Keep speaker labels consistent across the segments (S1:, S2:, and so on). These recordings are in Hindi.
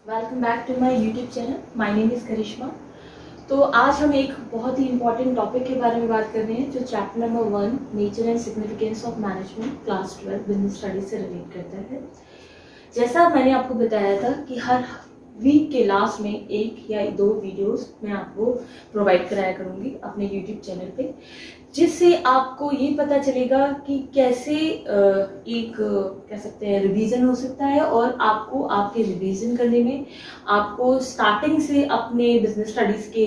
S1: Welcome back to my YouTube channel. My name is Karishma. तो आज हम एक बहुत ही इंपॉर्टेंट टॉपिक के बारे में बात कर रहे हैं जो chapter number 1 nature and significance of management class 12 business studies से रिलेट करता है। जैसा मैंने आपको बताया था कि हर वीक के लास्ट में एक या दो वीडियोस मैं आपको प्रोवाइड कराया करूँगी अपने यूट्यूब चैनल पे, जिससे आपको ये पता चलेगा कि कैसे एक कह सकते हैं रिवीजन हो सकता है और आपको आपके रिवीजन करने में आपको स्टार्टिंग से अपने बिजनेस स्टडीज़ के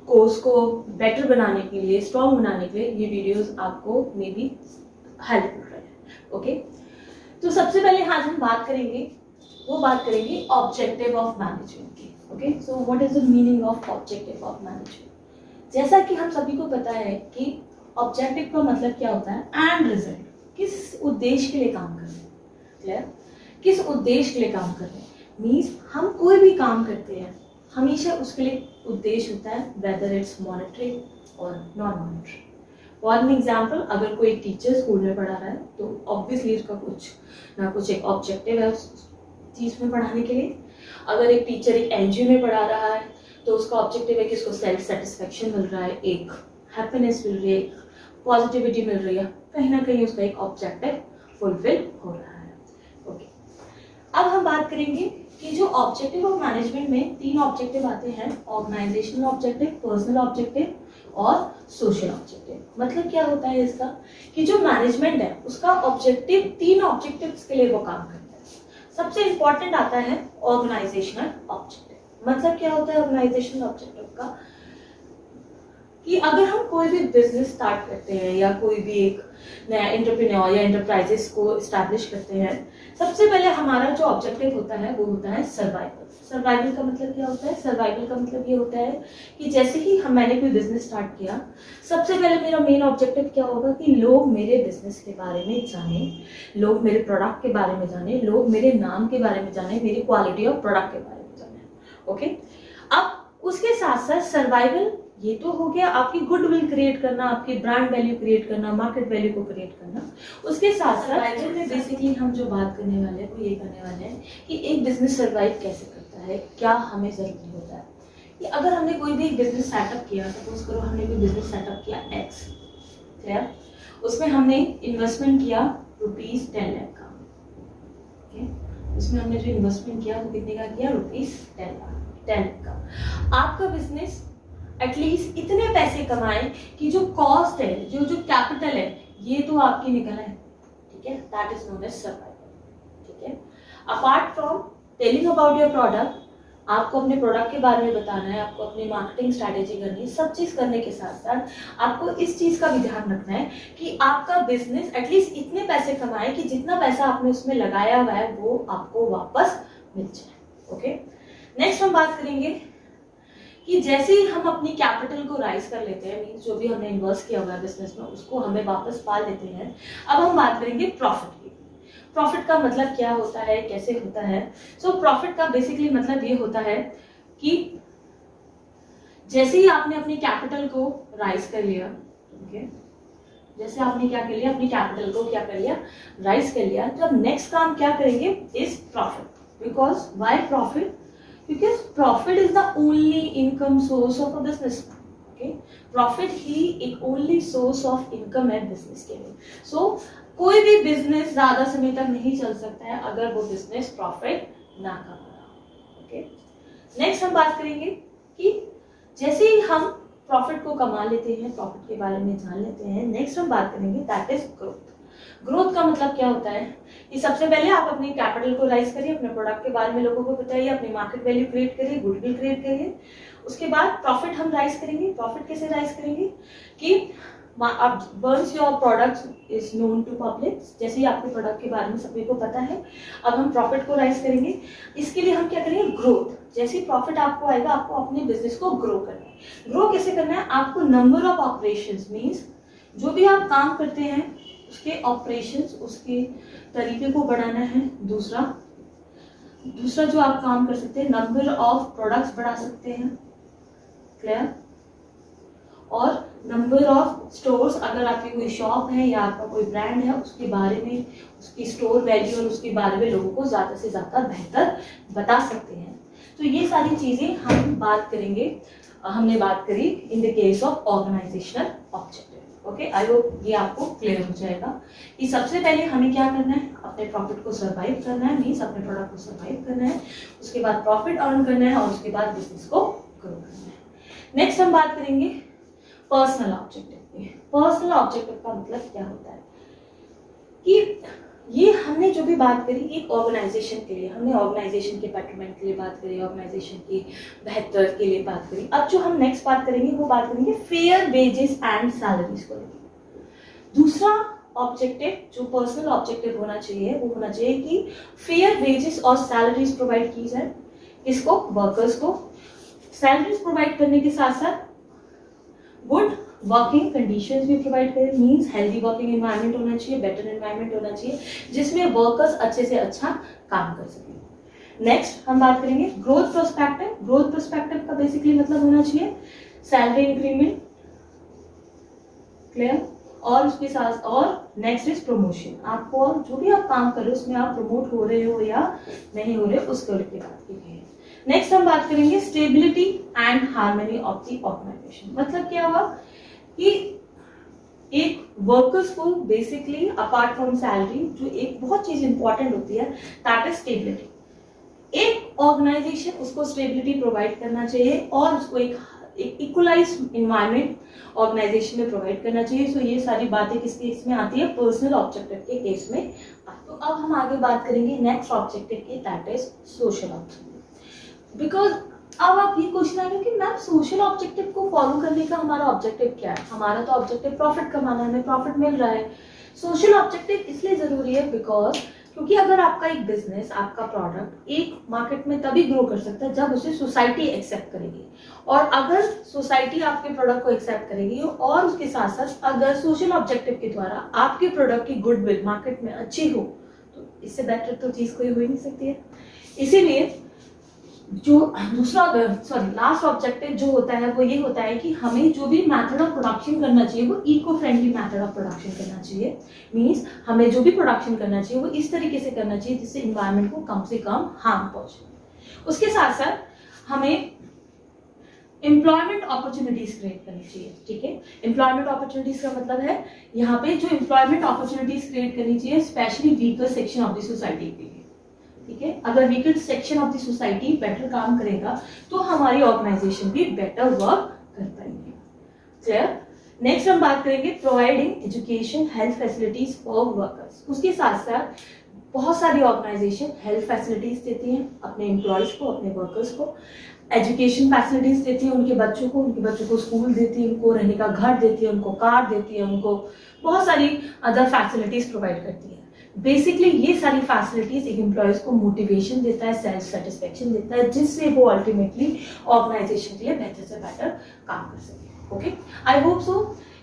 S1: कोर्स को बेटर बनाने के लिए, स्ट्रॉन्ग बनाने के लिए ये वीडियोस आपको मे बी हेल्पफुल रहे। ओके, तो सबसे पहले आज हम बात करेंगे ऑब्जेक्टिव ऑफ मैनेजमेंट की। Okay, so what is the meaning of objective of management. जैसा कि हम सभी को पता है कि ऑब्जेक्टिव का मतलब क्या होता है, एंड रिजल्ट, किस उद्देश्य के लिए काम कर रहे हैं। क्लियर, किस उद्देश्य के लिए काम कर रहे हैं मीन्स हम कोई भी काम करते हैं हमेशा उसके लिए उद्देश्य होता है, वेदर इट्स मॉनेटरी और non monetary. For an example, अगर कोई टीचर स्कूल में पढ़ा रहा है तो ऑब्वियसली उसका कुछ ना कुछ एक ऑब्जेक्टिव है उस चीज में पढ़ाने के लिए। अगर एक टीचर एक एनजीओ में पढ़ा रहा है तो उसका ऑब्जेक्टिव है कि उसको सेल्फ सेटिस्फेक्शन मिल रहा है, एक हैप्पीनेस मिल रही है, एक पॉजिटिविटी मिल रही है, कहीं ना कहीं उसका एक ऑब्जेक्टिव फुलफिल हो रहा है। ओके, अब हम बात करेंगे कि जो ऑब्जेक्टिव ऑफ मैनेजमेंट में 3 ऑब्जेक्टिव आते हैं, ऑर्गेनाइजेशनल ऑब्जेक्टिव, पर्सनल ऑब्जेक्टिव और सोशल ऑब्जेक्टिव। मतलब क्या होता है इसका कि जो मैनेजमेंट है उसका ऑब्जेक्टिव 3 ऑब्जेक्टिव्स के लिए वो काम करता है। सबसे इंपॉर्टेंट आता है ऑर्गेनाइजेशनल ऑब्जेक्टिव। मतलब क्या होता है ऑर्गेनाइजेशनल ऑब्जेक्टिव का कि अगर हम कोई भी बिजनेस स्टार्ट करते हैं या कोई भी एक नया एंटरप्रेन्योर या एंटरप्राइजेस को एस्टैब्लिश करते हैं, सबसे पहले हमारा जो ऑब्जेक्टिव होता है वो होता है सर्वाइवल। सर्वाइवल का मतलब क्या होता है? सर्वाइवल का मतलब ये होता है कि जैसे ही मैंने कोई बिजनेस स्टार्ट किया, सबसे पहले मेरा मेन ऑब्जेक्टिव क्या होगा कि लोग मेरे बिजनेस के बारे में जाने, लोग मेरे प्रोडक्ट के बारे में जाने, लोग मेरे नाम के बारे में जाने, मेरी क्वालिटी ऑफ प्रोडक्ट के बारे में जाने। ओके, अब उसके साथ साथ सर्वाइवल ये तो हो गया, आपकी गुडविल क्रिएट करना, आपकी ब्रांड वैल्यू क्रिएट करना, मार्केट वैल्यू को क्रिएट करना। उसके साथ साथ में बेसिकली हम जो बात करने वाले हैं वो ये करने वाले हैं कि एक बिजनेस सर्वाइव कैसे करता है, क्या हमें जरूरी होता है। कि अगर हमने कोई भी एक बिजनेस सेटअप किया, सपोज करो हमने कोई बिजनेस सेटअप किया एक्स, क्लियर, उसमें हमने इन्वेस्टमेंट किया ₹10 लाख का। उसमें हमने जो इन्वेस्टमेंट किया वो कितने का किया? ₹10 लाख का। आपका बिजनेस एटलीस्ट इतने पैसे कमाए कि जो कॉस्ट है, जो कैपिटल है, ये तो आपकी निकल है। ठीक है, that is known as survival. ठीक है, apart from telling about your product, आपको अपने प्रोडक्ट के बारे में बताना है, आपको अपनी मार्केटिंग स्ट्रैटेजी करनी है। सब चीज करने के साथ साथ आपको इस चीज का भी ध्यान रखना है कि आपका बिजनेस एटलीस्ट इतने पैसे कमाए कि जितना पैसा आपने उसमें लगाया हुआ है वो आपको वापस मिल जाए। ओके, नेक्स्ट हम बात करेंगे कि जैसे ही हम अपनी कैपिटल को राइज कर लेते हैं, मींस जो भी हमने इन्वेस्ट किया हुआ है बिजनेस में उसको हमें वापस पा लेते हैं। अब हम बात करेंगे प्रॉफिट की। प्रॉफिट का मतलब क्या होता है, कैसे होता है? सो प्रॉफिट का बेसिकली मतलब ये होता है कि जैसे ही आपने अपनी कैपिटल को राइज कर लिया, ओके, जैसे आपने क्या कर लिया, अपनी कैपिटल को क्या कर लिया, राइज कर लिया, तो अब नेक्स्ट काम क्या करेंगे is profit. Because why profit? Because profit is the only income source of a businessman. Okay, profit ही एक only source of income है business के लिए। So कोई भी business ज्यादा समय तक नहीं चल सकता है अगर वो business profit ना कमा रहा। Okay, next हम बात करेंगे कि जैसे ही हम प्रॉफिट को कमा लेते हैं, प्रॉफिट के बारे में जान लेते हैं, नेक्स्ट हम बात करेंगे दैट इज ग्रोथ। ग्रोथ का मतलब क्या होता है कि सबसे पहले आप अपनी कैपिटल को राइज करिए, अपने प्रोडक्ट के बारे में लोगों को बताइए, अपनी मार्केट वैल्यू क्रिएट करिए, गुडविल क्रिएट करिए। उसके बाद प्रॉफिट हम राइज करेंगे। प्रॉफिट कैसे राइज करेंगे कि once your product is known to public, जैसे ही आपके प्रोडक्ट के बारे में सभी को पता है, अब हम प्रॉफिट को राइज करेंगे। इसके लिए हम क्या करेंगे? ग्रोथ। जैसे प्रॉफिट आपको आएगा, आपको अपने बिजनेस को ग्रो करना है। ग्रो कैसे करना है? आपको नंबर ऑफ ऑपरेशंस, मींस जो भी आप काम करते हैं उसके ऑपरेशंस, उसके तरीके को बढ़ाना है। दूसरा जो आप काम कर सकते हैं, नंबर ऑफ प्रोडक्ट्स बढ़ा सकते हैं। क्लियर? और नंबर ऑफ स्टोर्स, अगर आपकी कोई शॉप है या आपका कोई ब्रांड है, उसके बारे में, उसकी स्टोर वैल्यू और उसके बारे में लोगों को ज़्यादा से ज़्यादा बेहतर बता सकते हैं। तो ये सारी चीज़ें हम बात करेंगे, हमने बात करी in the case of organisational objective. Okay, I hope ये आपको क्लियर हो जाएगा कि सबसे पहले हमें क्या करना है, अपने प्रॉफिट को सर्वाइव करना है, मीन्स अपने प्रोडक्ट को सर्वाइव करना है, उसके बाद प्रॉफिट अर्न करना है और उसके बाद बिजनेस को ग्रो करना है। नेक्स्ट हम बात करेंगे पर्सनल ऑब्जेक्टिव की। पर्सनल ऑब्जेक्टिव का मतलब क्या होता है कि ये हमने जो भी बात करी एक ऑर्गेनाइजेशन के लिए, हमने ऑर्गेनाइजेशन के बेटरमेंट के लिए बात करी, ऑर्गेनाइजेशन की बेहतर के लिए बात करी। अब जो हम नेक्स्ट बात करेंगे वो बात करेंगे फेयर वेजेस एंड सैलरीज को लेकर। दूसरा ऑब्जेक्टिव जो पर्सनल ऑब्जेक्टिव होना चाहिए वो होना चाहिए कि फेयर वेजेस और सैलरीज प्रोवाइड की जाए। किसको? वर्कर्स को। सैलरीज प्रोवाइड करने के साथ साथ गुड वर्किंग कंडीशंस भी प्रोवाइड करें, मींस हेल्दी वर्किंग एनवायरनमेंट होना चाहिए, बेटर एनवायरनमेंट होना चाहिए जिसमें वर्कर्स अच्छे से अच्छा काम कर सकें। नेक्स्ट हम बात करेंगे ग्रोथ पर्सपेक्टिव। ग्रोथ पर्सपेक्टिव का बेसिकली मतलब होना चाहिए सैलरी इंक्रीमेंट, क्लियर, और उसके साथ और नेक्स्ट इज प्रमोशन। आपको जो भी आप काम कर रहे हो उसमें आप प्रमोट हो रहे हो या नहीं हो रहे हो उसके की बात की गई है। नेक्स्ट हम बात करेंगे stability and harmony of the organisation. मतलब क्या हुआ कि एक वर्कर्स को बेसिकली अपार्ट फ्रॉम सैलरी जो एक बहुत चीज इंपॉर्टेंट होती है दैट इज स्टेबिलिटी। एक ऑर्गेनाइजेशन उसको स्टेबिलिटी प्रोवाइड करना चाहिए और उसको एक इक्वलाइज इन्वायरमेंट ऑर्गेनाइजेशन में प्रोवाइड करना चाहिए। सो ये सारी बातें किस केस में आती है? पर्सनल ऑब्जेक्टिव के केस में। तो अब हम आगे बात करेंगे नेक्स्ट ऑब्जेक्टिव की, that is social objective. Because अब आप ये क्वेश्चन आएगा कि मैम सोशल ऑब्जेक्टिव को फॉलो करने का हमारा ऑब्जेक्टिव क्या है? हमारा तो ऑब्जेक्टिव प्रॉफिट कमाना है, हमें प्रॉफिट मिल रहा है। सोशल ऑब्जेक्टिव इसलिए जरूरी है बिकॉज क्योंकि अगर आपका एक बिजनेस, आपका प्रोडक्ट एक मार्केट में तभी ग्रो कर सकता है जब उसे सोसाइटी एक्सेप्ट करेगी, और अगर सोसाइटी आपके प्रोडक्ट को एक्सेप्ट करेगी और उसके साथ साथ अगर सोशल ऑब्जेक्टिव के द्वारा आपके प्रोडक्ट की गुडविल मार्केट में अच्छी हो तो इससे बेटर तो चीज कोई हो ही नहीं सकती है। इसीलिए जो लास्ट ऑब्जेक्टिव जो होता है वो ये होता है कि हमें जो भी मेथड ऑफ प्रोडक्शन करना चाहिए वो eco friendly method of production करना चाहिए। मींस हमें जो भी प्रोडक्शन करना चाहिए वो इस तरीके से करना चाहिए जिससे इन्वायरमेंट को कम से कम हार्म पहुंचे। उसके साथ साथ हमें एम्प्लॉयमेंट अपॉर्चुनिटीज क्रिएट करनी चाहिए। ठीक है, एम्प्लॉयमेंट अपॉर्चुनिटीज का मतलब है यहाँ पे जो एम्प्लॉयमेंट अपॉर्चुनिटीज क्रिएट करनी चाहिए specially weaker section of the society के लिए। ठीक है, अगर weaker section of the society better काम करेगा तो हमारी ऑर्गेनाइजेशन भी बेटर वर्क कर पाएंगे। क्लियर? नेक्स्ट हम बात करेंगे providing education health facilities for workers. उसके साथ साथ बहुत सारी ऑर्गेनाइजेशन हेल्थ फैसिलिटीज देती हैं अपने एम्प्लॉयज को, अपने वर्कर्स को, एजुकेशन फैसिलिटीज देती है उनके बच्चों को स्कूल देती है, उनको रहने का घर देती है, उनको कार देती है, उनको बहुत सारी अदर फैसिलिटीज प्रोवाइड करती है। बेसिकली ये सारी फैसिलिटीज एक एम्प्लॉयज को मोटिवेशन देता है, सेल्फ सेटिस्फेक्शन देता है, जिससे वो अल्टीमेटली ऑर्गेनाइजेशन के लिए बेहतर से बेहतर काम कर सके। ओके, आई होप सो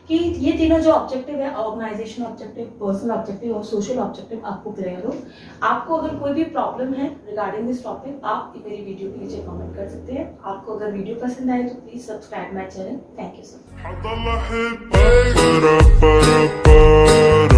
S1: कि ये तीनों जो ऑब्जेक्टिव है, ऑर्गेनाइजेशन ऑब्जेक्टिव, पर्सनल ऑब्जेक्टिव और सोशल ऑब्जेक्टिव, आपको क्लियर हो। आपको अगर कोई भी प्रॉब्लम है रिगार्डिंग दिस टॉपिक आप मेरी वीडियो के नीचे कमेंट कर सकते हैं। आपको अगर वीडियो पसंद आए तो please subscribe my channel. Thank you so much.